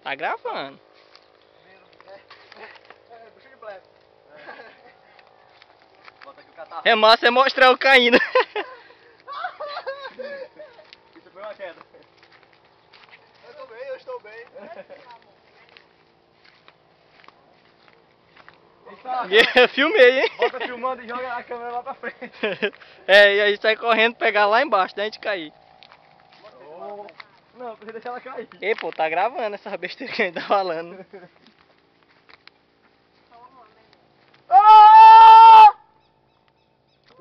Tá gravando. Puxa de blefe. Bota aqui o catarro. É massa é mostrar eu caindo. Isso foi uma queda. Eu estou bem. Eu filmei, hein? Bota filmando e joga a câmera lá pra frente. É, e aí sai correndo pegar lá embaixo, da gente cair. Oh. Não, precisa deixar ela cair. Ei, pô, tá gravando essa besteira que a gente tá falando.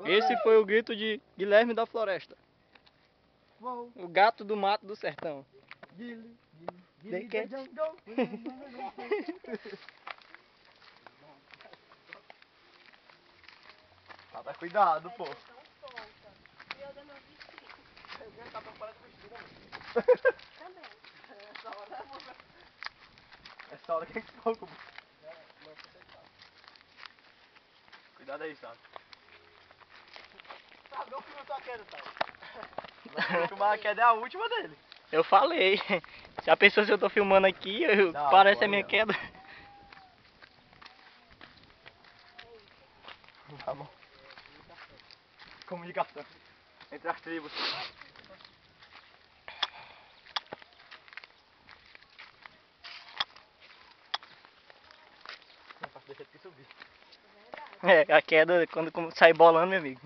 Esse foi o grito de Guilherme da Floresta. O gato do mato do sertão. De que? Tá, cuidado, pô. Essa hora que é pouco. Cuidado aí, sabe? Sabe, não filmou tua queda, sabe? Filmar a queda é a última dele. Eu falei. Já pensou se eu tô filmando aqui, Não, parece pô, a minha não. queda. Tá bom. Comunicação entre as tribos. Não faço deixar de subir. É, a queda quando sai bolando, meu amigo.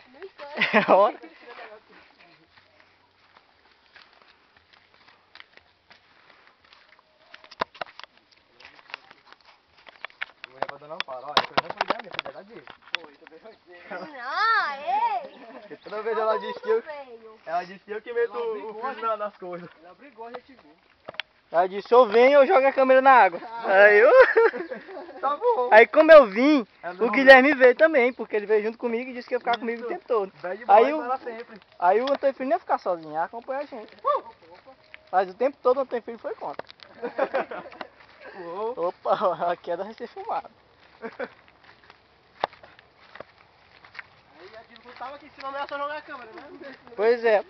Muito É hora. Não é pra dar não para. Olha, eu não foi ideia minha, foi ideia dele. Foi, também foi dele. Ah, ei! Porque toda vez ela disse que eu que meto o fio nas coisas. Ela brigou, a gente viu. Ela disse, eu venho eu jogo a câmera na água. Aí eu... Tá bom. Aí como eu vim, Ela o não Guilherme veio também, porque ele veio junto comigo e disse que ia ficar comigo o tempo todo. Bad Aí boy o- para sempre. Aí o Antônio Filho não ia ficar sozinho, ia acompanhar a gente. Mas o tempo todo o Antônio Filho foi contra. Uou. Opa, a queda vai ser filmada. Aí aquilo que tava aqui em cima ameaçou jogar a câmera, né? Pois é.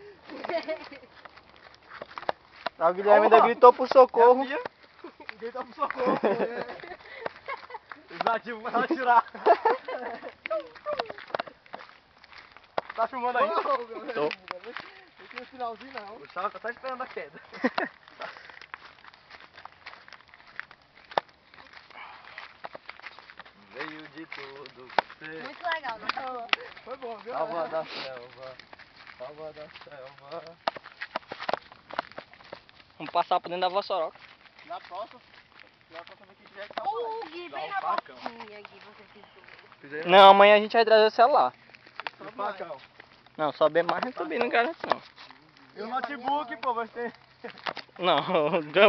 Aí o Guilherme ainda gritou por socorro. Gritou pro socorro. Os nativos vão atirar. Tá filmando aí? Tô. Não tem no finalzinho não. O Gustavo tá só esperando a queda. Veio de tudo você. Muito legal, né? Foi bom, viu? Salva da selva. Salva da selva. Vamos passar por dentro da Vossoroca. Na próxima vez que tiver que tá O Gui, Dá vem um na facão. boquinha aqui, você ficou. Não, amanhã a gente vai trazer o celular. Um facão. Não, só bem mais não subir no garanto não. E o notebook, pô, vai ter. Não,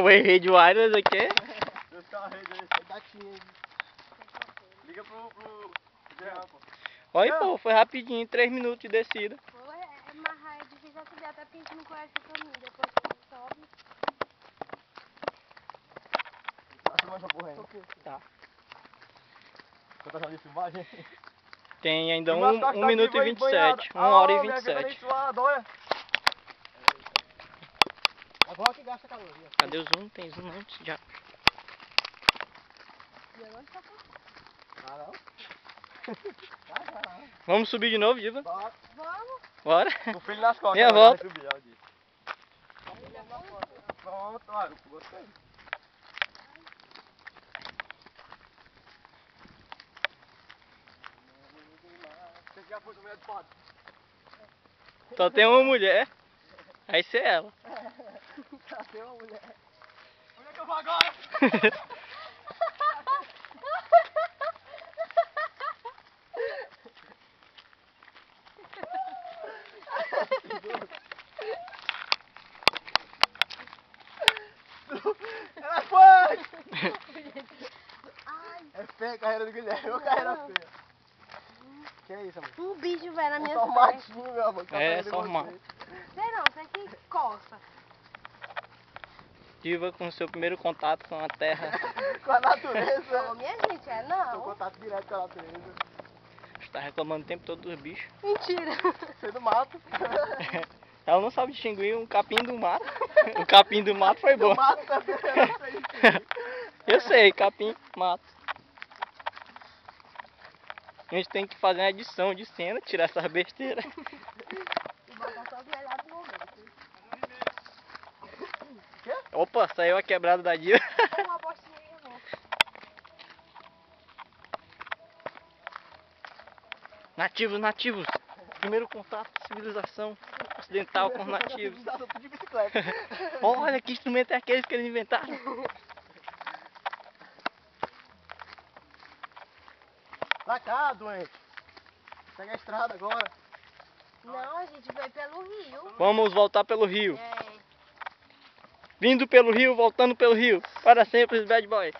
o rede wireless aqui. Deus tá a rede aí. Datinha. Liga pro Jean, pô. Olha, pô, foi rapidinho, 3 minutos de descida. Foi, mas é difícil subir, até porque a gente não conhece o caminho. Depois que sobe. Tá filmando essa porra aí? Tá. Cotação de filmagem? Tem ainda Filma as 1 costas minuto aqui, e vai 27. banhada. 1 hora e Minha câmera 27. suada, olha. Agora que gasta caloria. Cadê o zoom? Tem zoom antes já. E agora tá com... Ah, não? Vamos subir de novo, Diva? Bora. Vamos. Bora. O filho nas costas. Minha ela volta. vai subir, ela disse. Pronto, olha, eu gostei. Você já pôs a mulher de foto? Só tem uma mulher. Vai ser ela. Já tem uma mulher. Onde é que eu vou agora? Ela foi! Ai, É feia a carreira do Guilherme, ô carreira feia. Que é isso, amor? um bicho velho na minha Só um frente. matinho, meu amor. que É, carreira de só um vocês. mato. Sei não, sei que coça. Diva com seu primeiro contato com a terra. Com a natureza. Não, minha gente, é Tô em não. contato direto com a natureza. Está reclamando o tempo todo dos bichos. Mentira. Você do mato. Ela não sabe distinguir um capim do mato. O capim do mato foi bom. Do mato também, eu não sei distinguir. Eu sei, capim, mato. A gente tem que fazer uma edição de cena, tirar essas besteiras. E botar só os melhores momentos. Opa, saiu a quebrada da Dil. Uma postinha aí, irmão. Nativos, nativos. Primeiro contato com civilização ocidental com os nativos. De bicicleta. Olha que instrumento é aquele que eles inventaram. Pra cá, doente. Pega a estrada agora. Não, a gente veio pelo rio. Vamos voltar pelo rio. É. Vindo pelo rio, voltando pelo rio. Para sempre os bad boys.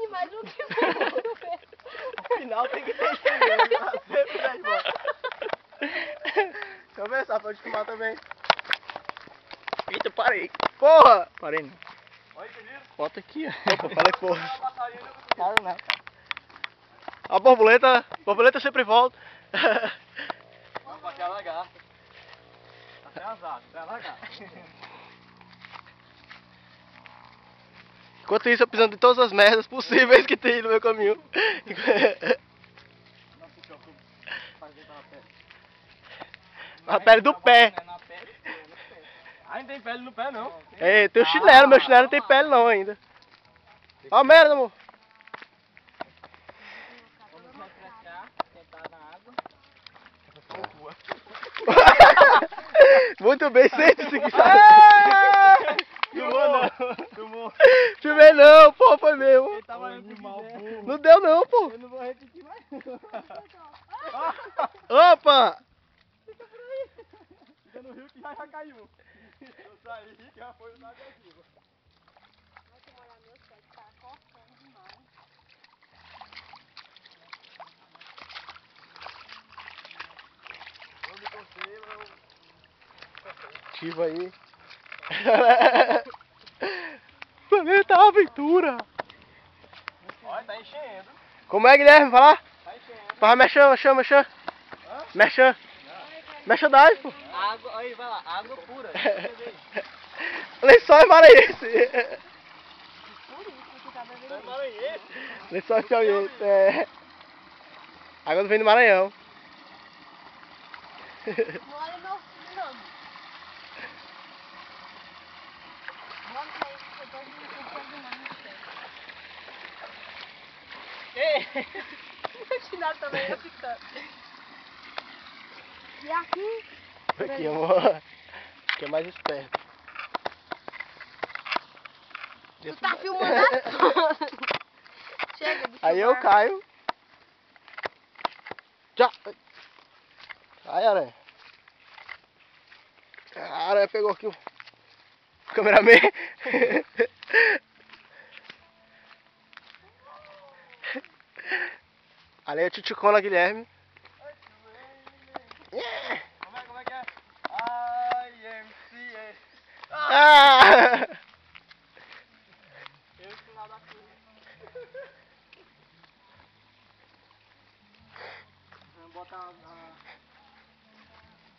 E mais um que O final tem que ter enxergando. Tá sempre já de volta. Deixa eu ver, pode filmar também. Eita, parei. Porra! Parei não. Olha, você viu? Volta aqui, ó. Opa, falei porra. Para não. A borboleta sempre volta. Vamos bater a lagarta. Até azar, até a lagarta. Enquanto isso, eu pisando em todas as merdas possíveis que tem no meu caminho. Não se preocupe, faz dentro na pele. A pele do pé. Na pele, no pé. Ah, não tem pele no pé não. É, tem o chinelo, meu chinelo não tem pele não ainda. Ó a merda, amor. Vamos refrescar, sentar na água. Muito bem, sente-se que Filmou não. Filmou. Filmei não, pô, foi mesmo. Ele tava indo mal burro. Não deu não, pô. Eu não vou repetir mais. Opa! Fica no rio que já caiu. Eu saí que já foi na negativa. Vai te molhar meu pé, que tá cortando demais. Eu me contei, eu... Ativa aí. Planeta Aventura. Olha, tá enchendo. Como é, Guilherme? Fala. Tá enchendo. Fala, mexã. Mexã. Mexandade, pô. Água, aí vai lá, água pura. Lençóis maranhense. Por isso que tá bebendo isso. Maranhense. Lençóis piauiense. É. Água vem do Maranhão. Não olha meu filho, não. Vamos sair que eu tô me demais no pé. O chinelo também ia ficando. E aqui? Aqui, amor. Aqui é mais esperto. Tu tá filmando a toda. Chega de Aí eu filmar. caio. Já. Ai, aranha. A aranha pegou aqui o cameraman. Ali é a Tchuchucona Guilherme. Como é que é? IMCA. Ah! Eu no final da curva. Vamos botar a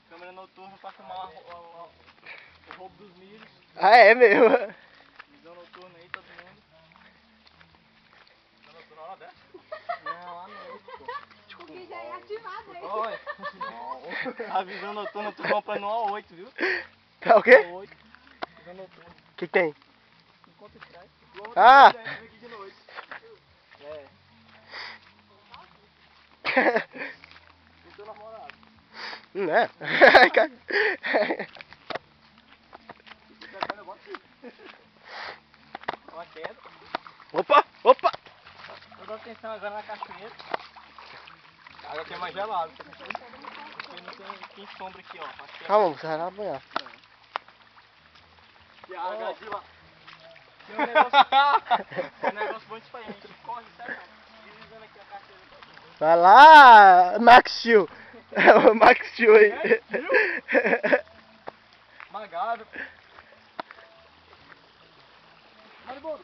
câmera noturna pra filmar o roubo dos milhos. Ah, é mesmo? Visão noturna aí, todo mundo. Não, tô na hora dessa. Não, à noite, pô. Porque já é ativado aí. Oi. A visão noturna tu compra no A8, viu? Tá o quê? A8. Visão noturna. O que tem? Encontra atrás. Ah! Vem aqui de noite. É. E teu namorado. Né? Se quiser, eu boto aqui. Uma queda. Opa! Opa! Toda atenção agora na cachoeira. A água aqui é mais gelada. Porque não tem sombra aqui, ó. Acho que é Calma, você vai lá banhar. E a água de lá. tem um negócio, um negócio bom disso aí. A gente corre, sério, deslizando aqui a cachoeira. Vai lá, Max Steel. É o Max Steel aí. Magado. Maribondo.